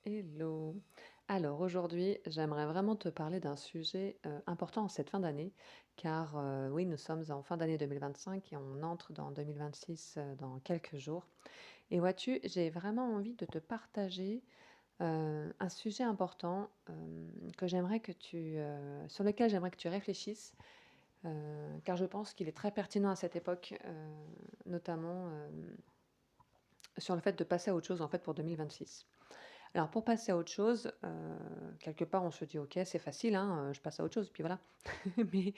Hello. Alors aujourd'hui, j'aimerais vraiment te parler d'un sujet important en cette fin d'année, car oui, nous sommes en fin d'année 2025 et on entre dans 2026 dans quelques jours. Et vois-tu, j'ai vraiment envie de te partager un sujet important que j'aimerais que sur lequel j'aimerais que tu réfléchisses, car je pense qu'il est très pertinent à cette époque, notamment sur le fait de passer à autre chose en fait pour 2026. Alors pour passer à autre chose, quelque part on se dit: «OK, c'est facile, hein, je passe à autre chose», puis voilà. Mais,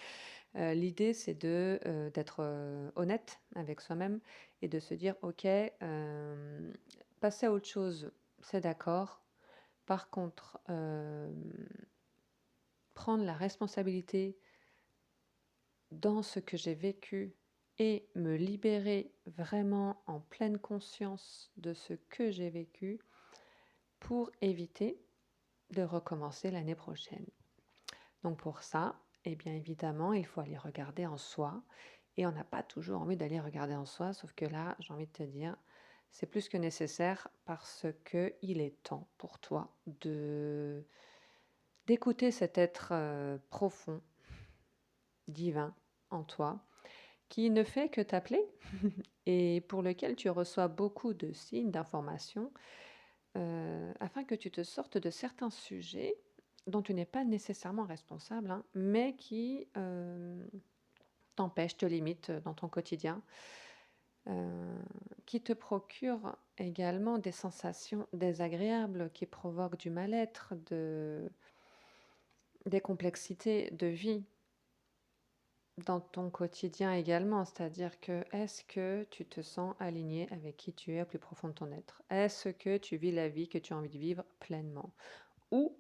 l'idée c'est d'être, honnête avec soi-même et de se dire: «OK, passer à autre chose, c'est d'accord. Par contre, prendre la responsabilité dans ce que j'ai vécu et me libérer vraiment en pleine conscience de ce que j'ai vécu pour éviter de recommencer l'année prochaine». Donc pour ça, eh bien évidemment, il faut aller regarder en soi et on n'a pas toujours envie d'aller regarder en soi, sauf que là, j'ai envie de te dire, c'est plus que nécessaire parce que il est temps pour toi de d'écouter cet être, profond, divin en toi, qui ne fait que t'appeler et pour lequel tu reçois beaucoup de signes, d'informations, afin que tu te sortes de certains sujets dont tu n'es pas nécessairement responsable, hein, mais qui, t'empêchent, te limitent, dans ton quotidien, heu, qui te procurent également des sensations désagréables, qui provoquent du mal-être, des complexités de vie dans ton quotidien également. C'est-à-dire que, est-ce que tu te sens aligné avec qui tu es au plus profond de ton être? Est-ce que tu vis la vie que tu as envie de vivre pleinement? Ou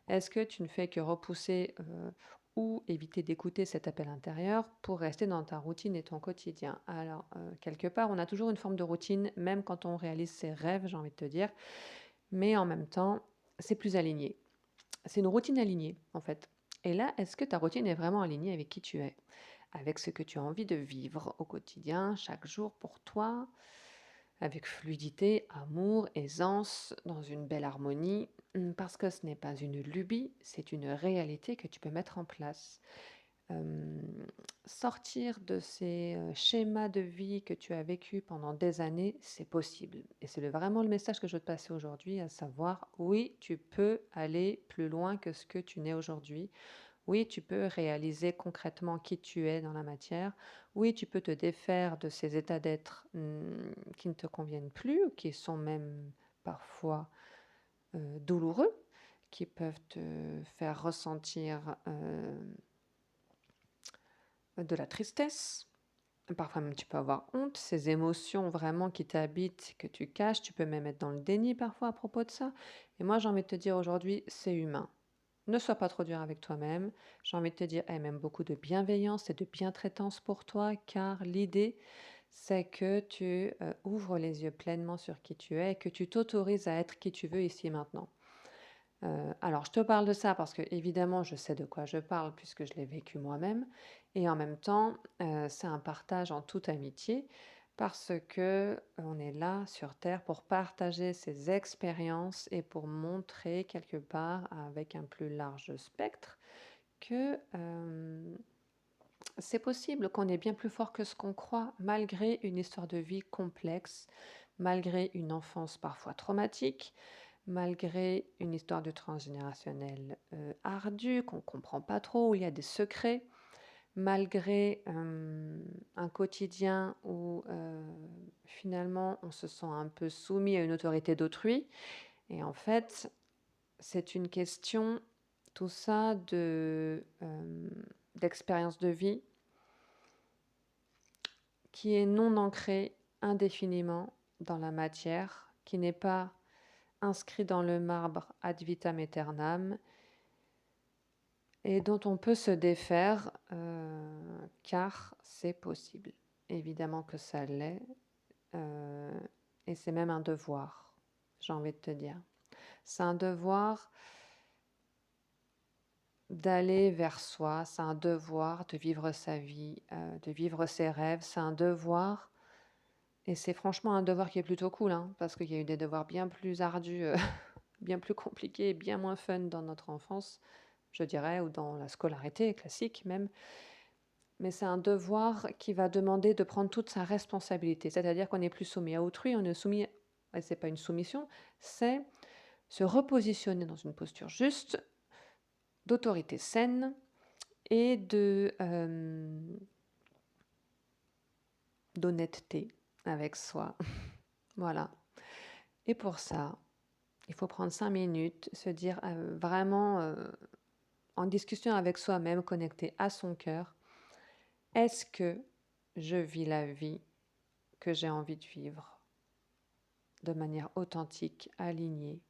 est-ce que tu ne fais que repousser, ou éviter d'écouter cet appel intérieur pour rester dans ta routine et ton quotidien? Alors, quelque part, on a toujours une forme de routine, même quand on réalise ses rêves, j'ai envie de te dire, mais en même temps, c'est plus aligné. C'est une routine alignée, en fait. Et là, est-ce que ta routine est vraiment alignée avec qui tu es? Avec ce que tu as envie de vivre au quotidien, chaque jour pour toi? Avec fluidité, amour, aisance, dans une belle harmonie, parce que ce n'est pas une lubie, c'est une réalité que tu peux mettre en place. Sortir de ces, schémas de vie que tu as vécu pendant des années, c'est possible et c'est vraiment le message que je veux te passer aujourd'hui, à savoir: oui, tu peux aller plus loin que ce que tu n'es aujourd'hui. Oui, tu peux réaliser concrètement qui tu es dans la matière. Oui, tu peux te défaire de ces états d'être, qui ne te conviennent plus ou qui sont même parfois, douloureux, qui peuvent te faire ressentir, de la tristesse. Parfois même tu peux avoir honte, ces émotions vraiment qui t'habitent, que tu caches, tu peux même être dans le déni parfois à propos de ça. Et moi j'ai envie de te dire aujourd'hui, c'est humain. Ne sois pas trop dur avec toi-même. J'ai envie de te dire, même beaucoup de bienveillance et de bientraitance pour toi, car l'idée, c'est que tu ouvres les yeux pleinement sur qui tu es et que tu t'autorises à être qui tu veux ici et maintenant. Alors, je te parle de ça parce que évidemment, je sais de quoi je parle puisque je l'ai vécu moi-même, et en même temps, c'est un partage en toute amitié parce que on est là sur terre pour partager ces expériences et pour montrer quelque part avec un plus large spectre que, c'est possible, qu'on est bien plus fort que ce qu'on croit malgré une histoire de vie complexe, malgré une enfance parfois traumatique, malgré une histoire de transgénérationnel, ardue, qu'on comprend pas trop, où il y a des secrets, malgré, un quotidien où, finalement, on se sent un peu soumis à une autorité d'autrui et en fait, c'est une question, tout ça, d'expérience de vie qui est non ancrée indéfiniment dans la matière, qui n'est pas inscrit dans le marbre ad vitam aeternam et dont on peut se défaire, car c'est possible. Évidemment que ça l'est, heu et c'est même un devoir, j'ai envie de te dire. C'est un devoir d'aller vers soi, c'est un devoir de vivre sa vie, de vivre ses rêves, c'est un devoir et c'est franchement un devoir qui est plutôt cool, hein, parce qu'il y a eu des devoirs bien plus ardus, bien plus compliqué et bien moins fun dans notre enfance, je dirais, ou dans la scolarité classique même. Mais c'est un devoir qui va demander de prendre toute sa responsabilité. C'est-à-dire qu'on n'est plus soumis à autrui, on est soumis, et c'est pas une soumission, c'est se repositionner dans une posture juste, d'autorité saine et d'honnêteté avec soi. Voilà. Et pour ça, il faut prendre 5 minutes, se dire vraiment en discussion avec soi-même, connecté à son cœur, est-ce que je vis la vie que j'ai envie de vivre de manière authentique, alignée?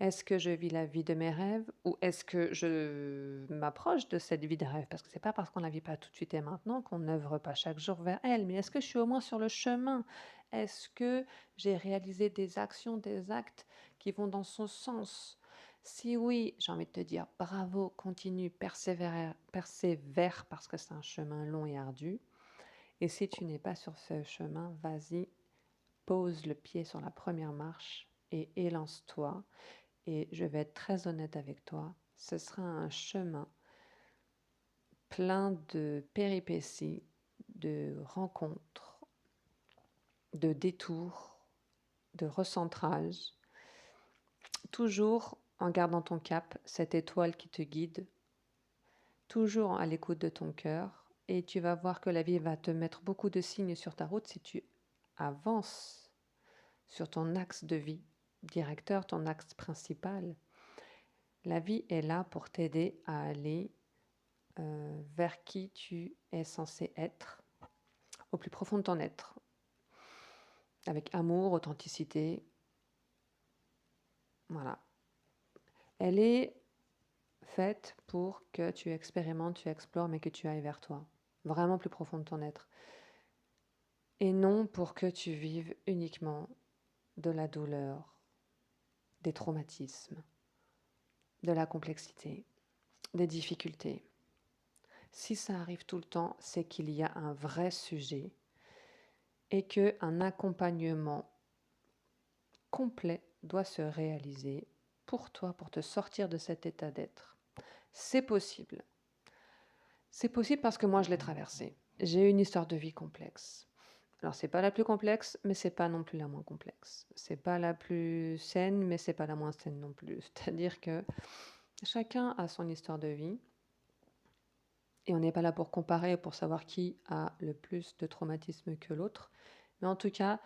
Est-ce que je vis la vie de mes rêves ou est-ce que je m'approche de cette vie de rêve? Parce que c'est pas parce qu'on la vit pas tout de suite et maintenant qu'on n'œuvre pas chaque jour vers elle, mais est-ce que je suis au moins sur le chemin? Est-ce que j'ai réalisé des actions, des actes qui vont dans son sens? Si oui, j'ai envie de te dire bravo, continue, persévère parce que c'est un chemin long et ardu. Et si tu n'es pas sur ce chemin, vas-y, pose le pied sur la première marche et élance-toi. Et je vais être très honnête avec toi, ce sera un chemin plein de péripéties, de rencontres, de détours, de recentrage, toujours en gardant ton cap, cette étoile qui te guide, toujours à l'écoute de ton cœur, et tu vas voir que la vie va te mettre beaucoup de signes sur ta route si tu avances sur ton axe de vie directeur, ton axe principal. La vie est là pour t'aider à aller vers qui tu es censé être, au plus profond de ton être, avec amour, authenticité. Voilà. Elle est faite pour que tu expérimentes, tu explores, mais que tu ailles vers toi, vraiment plus profond de ton être. Et non pour que tu vives uniquement de la douleur, des traumatismes, de la complexité, des difficultés. Si ça arrive tout le temps, c'est qu'il y a un vrai sujet et qu'un accompagnement complet doit se réaliser pour toi, pour te sortir de cet état d'être. C'est possible. C'est possible parce que moi, je l'ai traversé. J'ai une histoire de vie complexe. Alors, c'est pas la plus complexe, mais c'est pas non plus la moins complexe. C'est pas la plus saine, mais c'est pas la moins saine non plus. C'est-à-dire que chacun a son histoire de vie. Et on n'est pas là pour comparer, pour savoir qui a le plus de traumatisme que l'autre. Mais en tout cas,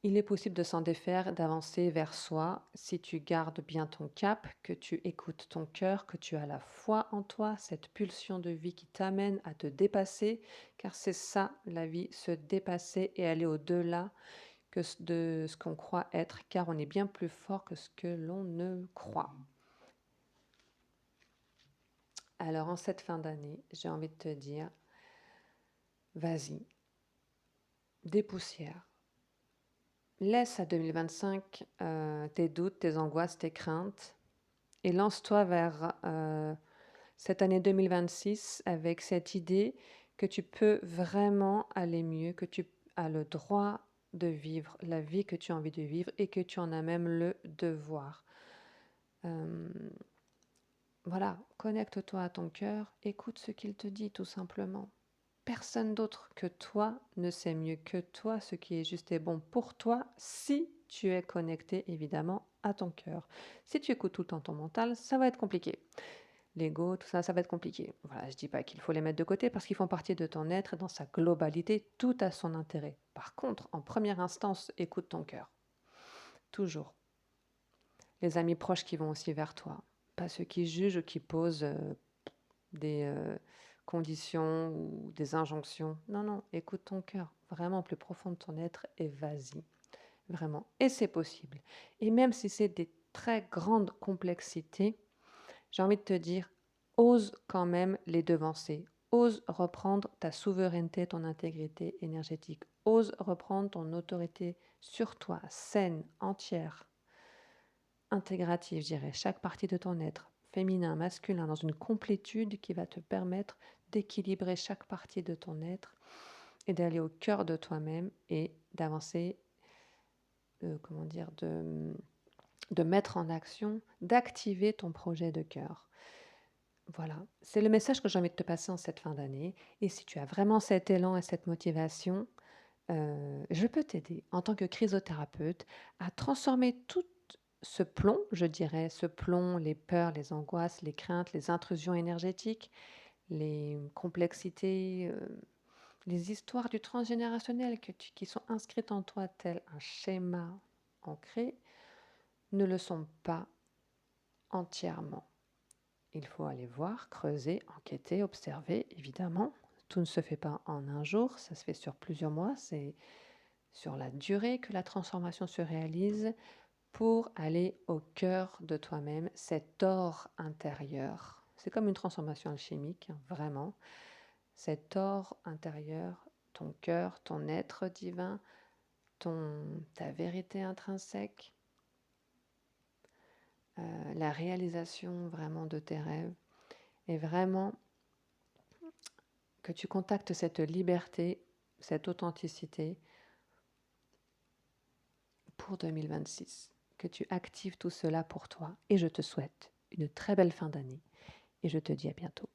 il est possible de s'en défaire, d'avancer vers soi si tu gardes bien ton cap, que tu écoutes ton cœur, que tu as la foi en toi, cette pulsion de vie qui t'amène à te dépasser, car c'est ça la vie, se dépasser et aller au-delà de ce qu'on croit être, car on est bien plus fort que ce que l'on ne croit. Alors en cette fin d'année, j'ai envie de te dire, vas-y, dépoussière. Laisse à 2025 tes doutes, tes angoisses, tes craintes et lance-toi vers cette année 2026 avec cette idée que tu peux vraiment aller mieux, que tu as le droit de vivre la vie que tu as envie de vivre et que tu en as même le devoir. Voilà, connecte-toi à ton cœur, écoute ce qu'il te dit tout simplement. Personne d'autre que toi ne sait mieux que toi ce qui est juste et bon pour toi si tu es connecté évidemment à ton cœur. Si tu écoutes tout le temps ton mental, ça va être compliqué. L'ego, tout ça, ça va être compliqué. Voilà, je dis pas qu'il faut les mettre de côté parce qu'ils font partie de ton être et dans sa globalité, tout a son intérêt. Par contre, en première instance, écoute ton cœur. Toujours. Les amis proches qui vont aussi vers toi, pas ceux qui jugent ou qui posent des conditions ou des injonctions. Non, non, écoute ton cœur, vraiment au plus profond de ton être et vas-y, vraiment. Et c'est possible. Et même si c'est des très grandes complexités, j'ai envie de te dire, ose quand même les devancer. Ose reprendre ta souveraineté, ton intégrité énergétique. Ose reprendre ton autorité sur toi, saine, entière, intégrative, je dirais, chaque partie de ton être, féminin, masculin, dans une complétude qui va te permettre d'équilibrer chaque partie de ton être et d'aller au cœur de toi-même et d'avancer, de de mettre en action, d'activer ton projet de cœur. Voilà, c'est le message que j'ai envie de te passer en cette fin d'année. Et si tu as vraiment cet élan et cette motivation, je peux t'aider en tant que chrysothérapeute à transformer tout ce plomb, je dirais, ce plomb, les peurs, les angoisses, les craintes, les intrusions énergétiques, les complexités, les histoires du transgénérationnel qui sont inscrites en toi tel un schéma ancré, ne le sont pas entièrement. Il faut aller voir, creuser, enquêter, observer, évidemment. Tout ne se fait pas en un jour, ça se fait sur plusieurs mois, c'est sur la durée que la transformation se réalise pour aller au cœur de toi-même, cet or intérieur. C'est comme une transformation alchimique, hein, vraiment. Cet or intérieur, ton cœur, ton être divin, ta vérité intrinsèque, la réalisation vraiment de tes rêves, et vraiment que tu contactes cette liberté, cette authenticité pour 2026, que tu actives tout cela pour toi. Et je te souhaite une très belle fin d'année et je te dis à bientôt.